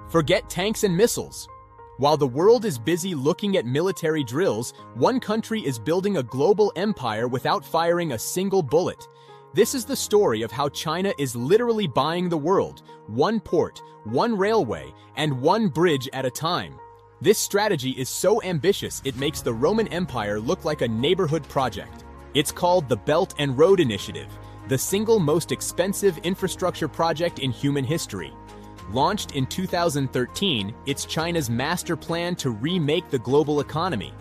Forget tanks and missiles. While the world is busy looking at military drills, one country is building a global empire without firing a single bullet. This is the story of how China is literally buying the world, one port, one railway, and one bridge at a time. This strategy is so ambitious it makes the Roman Empire look like a neighborhood project. It's called the Belt and Road Initiative, the single most expensive infrastructure project in human history. Launched in 2013, it's China's master plan to remake the global economy.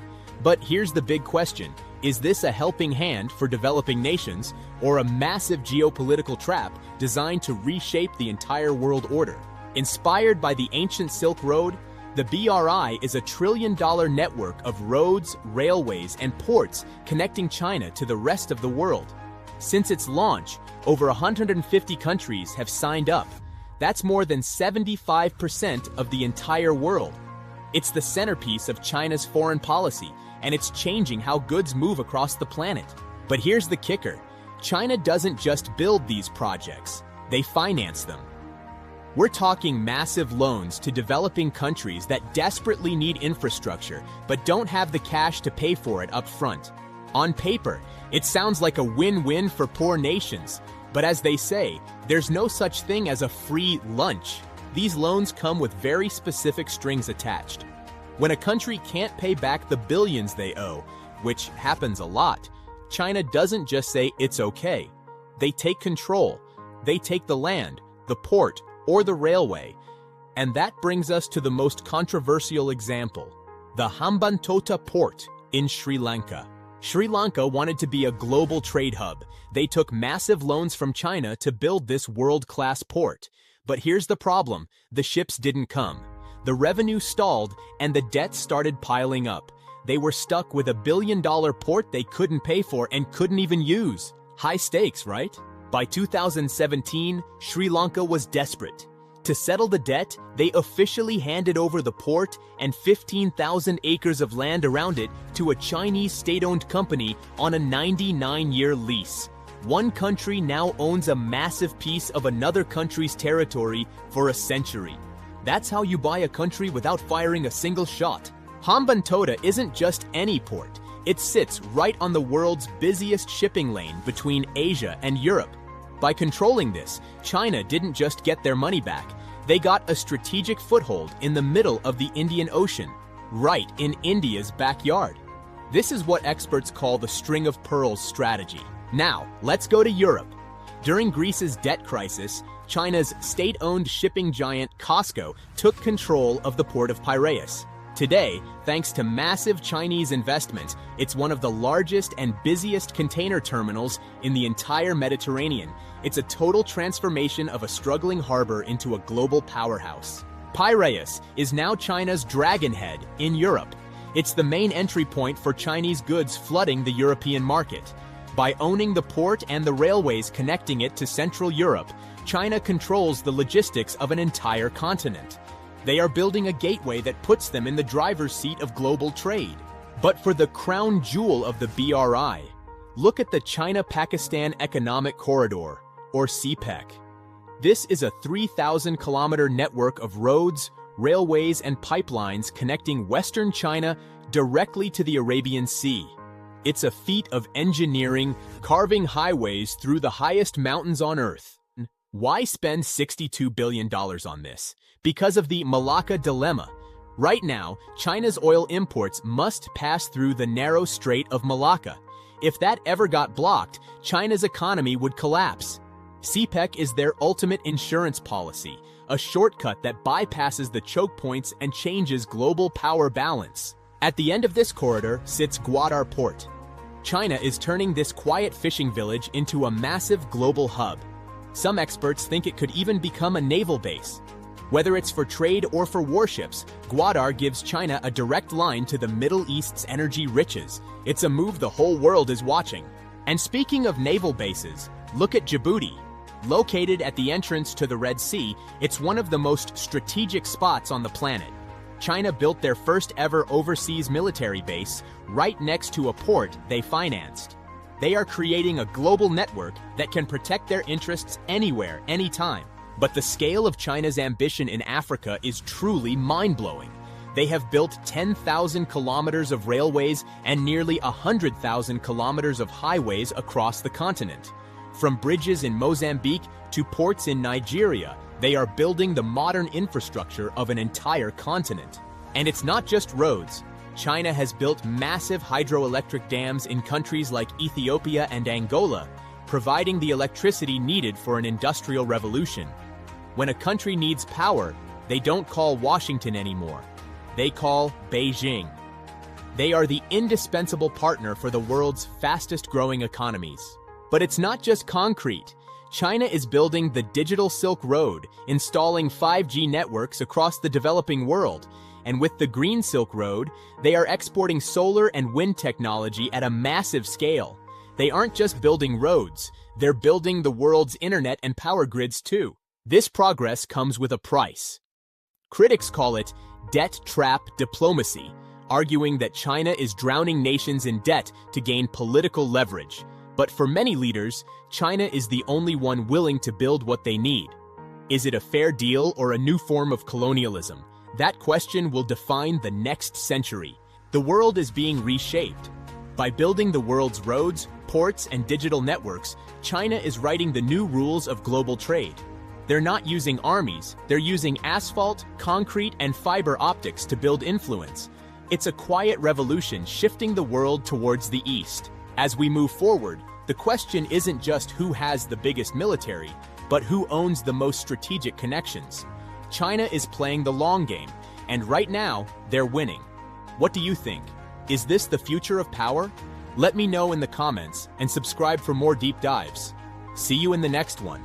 But here's the big question. Is this a helping hand for developing nations, or a massive geopolitical trap designed to reshape the entire world order? Inspired by the ancient Silk Road, the BRI is a trillion-dollar network of roads, railways, and ports connecting China to the rest of the world. Since its launch, over 150 countries have signed up. That's more than 75% of the entire world. It's the centerpiece of China's foreign policy, and it's changing how goods move across the planet. But here's the kicker. China doesn't just build these projects, they finance them. We're talking massive loans to developing countries that desperately need infrastructure but don't have the cash to pay for it up front. On paper, it sounds like a win-win for poor nations, but as they say, there's no such thing as a free lunch. These loans come with very specific strings attached. When a country can't pay back the billions they owe, which happens a lot, China doesn't just say it's okay. They take control. They take the land, the port, or the railway. And that brings us to the most controversial example, the Hambantota port in Sri Lanka. Sri Lanka wanted to be a global trade hub. They took massive loans from China to build this world-class port. But here's the problem, the ships didn't come. The revenue stalled and the debt started piling up. They were stuck with $1 billion port they couldn't pay for and couldn't even use. High stakes, right? By 2017, Sri Lanka was desperate. To settle the debt, they officially handed over the port and 15,000 acres of land around it to a Chinese state-owned company on a 99-year lease. One country now owns a massive piece of another country's territory for a century. That's how you buy a country without firing a single shot. Hambantota isn't just any port. It sits right on the world's busiest shipping lane between Asia and Europe. By controlling this, China didn't just get their money back. They got a strategic foothold in the middle of the Indian Ocean, right in India's backyard. This is what experts call the string of pearls strategy. Now, let's go to Europe. During Greece's debt crisis, China's state-owned shipping giant COSCO took control of the port of Piraeus. Today, thanks to massive Chinese investment, it's one of the largest and busiest container terminals in the entire Mediterranean. It's a total transformation of a struggling harbor into a global powerhouse. Piraeus is now China's dragonhead in Europe. It's the main entry point for Chinese goods flooding the European market. By owning the port and the railways connecting it to Central Europe, China controls the logistics of an entire continent. They are building a gateway that puts them in the driver's seat of global trade. But for the crown jewel of the BRI, look at the China-Pakistan Economic Corridor, or CPEC. This is a 3,000-kilometer network of roads, railways, and pipelines connecting Western China directly to the Arabian Sea. It's a feat of engineering, carving highways through the highest mountains on Earth. Why spend $62 billion on this? Because of the Malacca dilemma. Right now, China's oil imports must pass through the narrow Strait of Malacca. If that ever got blocked, China's economy would collapse. CPEC is their ultimate insurance policy, a shortcut that bypasses the choke points and changes global power balance. At the end of this corridor sits Gwadar Port. China is turning this quiet fishing village into a massive global hub. Some experts think it could even become a naval base. Whether it's for trade or for warships, Gwadar gives China a direct line to the Middle East's energy riches. It's a move the whole world is watching. And speaking of naval bases, look at Djibouti. Located at the entrance to the Red Sea, it's one of the most strategic spots on the planet. China built their first ever overseas military base right next to a port they financed. They are creating a global network that can protect their interests anywhere, anytime. But the scale of China's ambition in Africa is truly mind-blowing. They have built 10,000 kilometers of railways and nearly 100,000 kilometers of highways across the continent. From bridges in Mozambique to ports in Nigeria, they are building the modern infrastructure of an entire continent. And it's not just roads. China has built massive hydroelectric dams in countries like Ethiopia and Angola, providing the electricity needed for an industrial revolution. When a country needs power, they don't call Washington anymore. They call Beijing. They are the indispensable partner for the world's fastest-growing economies. But it's not just concrete. China is building the digital Silk Road, installing 5G networks across the developing world. And with the Green Silk Road, they are exporting solar and wind technology at a massive scale. They aren't just building roads, they're building the world's internet and power grids too. This progress comes with a price. Critics call it debt trap diplomacy, arguing that China is drowning nations in debt to gain political leverage. But for many leaders, China is the only one willing to build what they need. Is it a fair deal or a new form of colonialism? That question will define the next century. The world is being reshaped. By building the world's roads, ports, and digital networks, China is writing the new rules of global trade. They're not using armies, they're using asphalt, concrete, and fiber optics to build influence. It's a quiet revolution shifting the world towards the east. As we move forward, the question isn't just who has the biggest military, but who owns the most strategic connections. China is playing the long game, and right now, they're winning. What do you think? Is this the future of power? Let me know in the comments and subscribe for more deep dives. See you in the next one.